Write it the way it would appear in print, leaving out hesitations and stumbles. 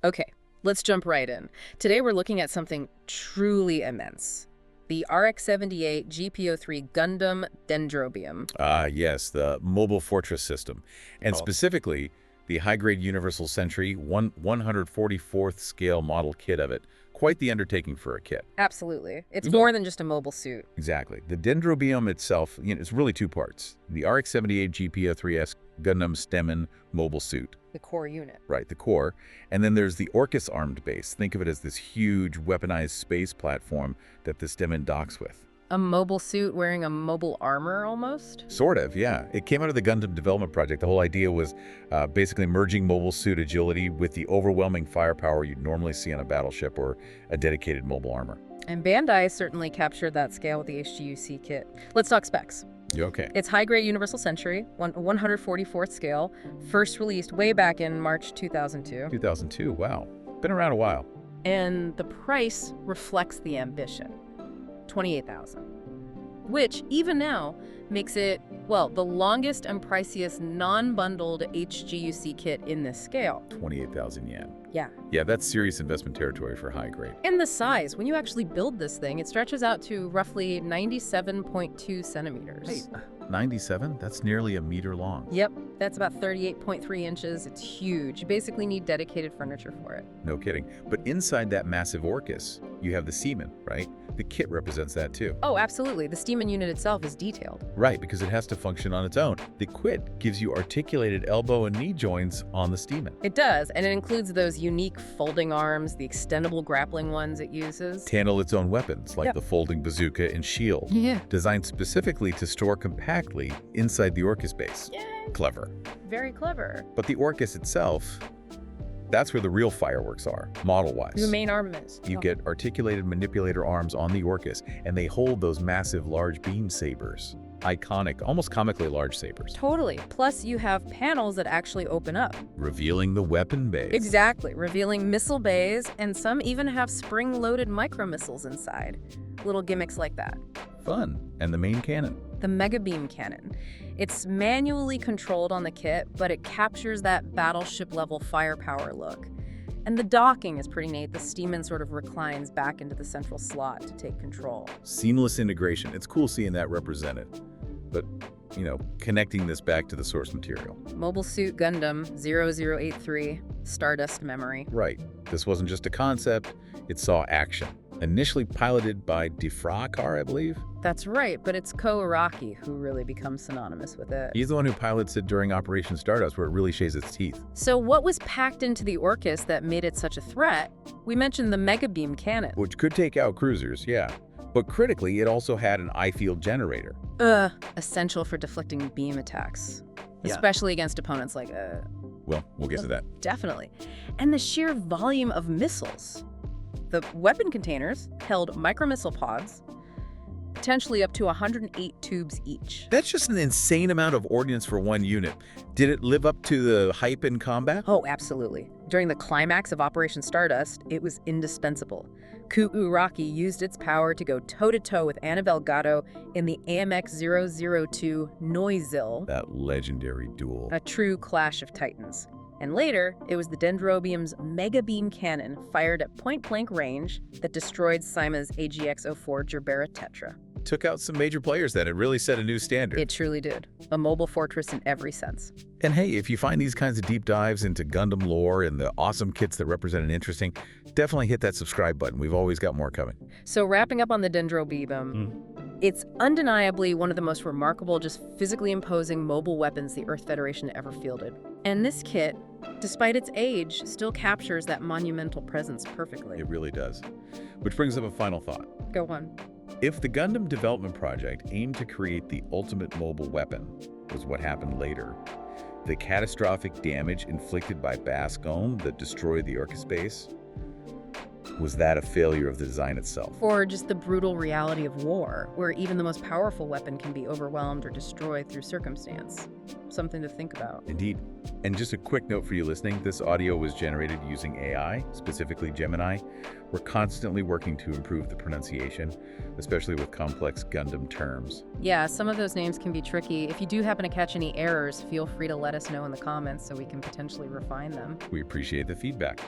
Okay, let's jump right in. Today we're looking at something truly immense. The RX-78GP03 Gundam Dendrobium. Yes, the mobile fortress system, and Oh. specifically the high-grade Universal Sentry 144th scale model kit of it. Quite the undertaking for a kit. Absolutely. It's more than just a mobile suit. Exactly. The Dendrobium itself, it's really two parts. The RX-78GP03S Gundam Stamen mobile suit. The core unit. Right, the core. And then there's the Orchis armed base. Think of it as this huge weaponized space platform that the Stamen docks with. A mobile suit wearing a mobile armor, almost? Sort of, yeah. It came out of the Gundam Development Project. The whole idea was basically merging mobile suit agility with the overwhelming firepower you'd normally see on a battleship or a dedicated mobile armor. And Bandai certainly captured that scale with the HGUC kit. Let's talk specs. You okay? It's high-grade Universal Sentry, 144th scale, first released way back in March 2002. 2002, wow. Been around a while. And the price reflects the ambition. $28,000, which even now makes it, well, the longest and priciest non-bundled HGUC kit in this scale. 28,000 yen. Yeah. Yeah, that's serious investment territory for high grade. And the size, when you actually build this thing, it stretches out to roughly 97.2 centimeters. Hey, 97? That's nearly a meter long. Yep, that's about 38.3 inches. It's huge. You basically need dedicated furniture for it. No kidding. But inside that massive Orchis, you have the Stamen, right? The kit represents that too. Oh, absolutely. The Stamen unit itself is detailed. Right, because it has to function on its own. The kit gives you articulated elbow and knee joints on the Stamen. It does, and it includes those unique folding arms, the extendable grappling ones it uses. To handle its own weapons, like Yep. the folding bazooka and shield. Yeah. Designed specifically to store compactly inside the Orchis base. Yay. Clever. Very clever. But the Orchis itself, that's where the real fireworks are, model-wise. The main armaments. You get articulated manipulator arms on the Orchis, and they hold those massive large beam sabers. Iconic, almost comically large sabers. Totally. Plus, you have panels that actually open up. Revealing the weapon base. Exactly, revealing missile bays, and some even have spring-loaded micro-missiles inside. Little gimmicks like that. Fun. And the main cannon. The Mega Beam Cannon. It's manually controlled on the kit, but it captures that battleship-level firepower look. And the docking is pretty neat. The Stamen sort of reclines back into the central slot to take control. Seamless integration. It's cool seeing that represented. But, connecting this back to the source material. Mobile Suit Gundam 0083, Stardust Memory. Right. This wasn't just a concept. It saw action. Initially piloted by Defrakar, I believe. That's right, but it's Ko Araki who really becomes synonymous with it. He's the one who pilots it during Operation Stardust, where it really shows its teeth. So what was packed into the Orchis that made it such a threat? We mentioned the Mega Beam Cannon. Which could take out cruisers, yeah. But critically, it also had an I-field generator. Essential for deflecting beam attacks. Yeah. Especially against opponents like, Well, we'll get to that. definitely. And the sheer volume of missiles. The weapon containers held micromissile pods, potentially up to 108 tubes each. That's just an insane amount of ordnance for one unit. Did it live up to the hype in combat? Oh, absolutely. During the climax of Operation Stardust, it was indispensable. Ko Araki used its power to go toe-to-toe with Anna Delgado in the AMX-002 Noizil, That legendary duel. a true clash of titans. And later, it was the Dendrobium's Mega Beam Cannon fired at point-blank range that destroyed Sima's AGX-04 Gerbera Tetra. Took out some major players then. It really set a new standard. It truly did. A mobile fortress in every sense. And hey, if you find these kinds of deep dives into Gundam lore and the awesome kits that represent an interesting, definitely hit that subscribe button. We've always got more coming. So wrapping up on the Dendrobium, it's undeniably one of the most remarkable, just physically imposing mobile weapons the Earth Federation ever fielded. And this kit, despite its age, still captures that monumental presence perfectly. It really does. Which brings up a final thought. Go on. If the Gundam Development Project aimed to create the ultimate mobile weapon, was what happened later, the catastrophic damage inflicted by Bascom that destroyed the Orchis base, was that a failure of the design itself? Or just the brutal reality of war, where even the most powerful weapon can be overwhelmed or destroyed through circumstance. Something to think about. Indeed. And just a quick note for you listening, this audio was generated using AI, specifically Gemini. We're constantly working to improve the pronunciation, especially with complex Gundam terms. Yeah, some of those names can be tricky. If you do happen to catch any errors, feel free to let us know in the comments so we can potentially refine them. We appreciate the feedback.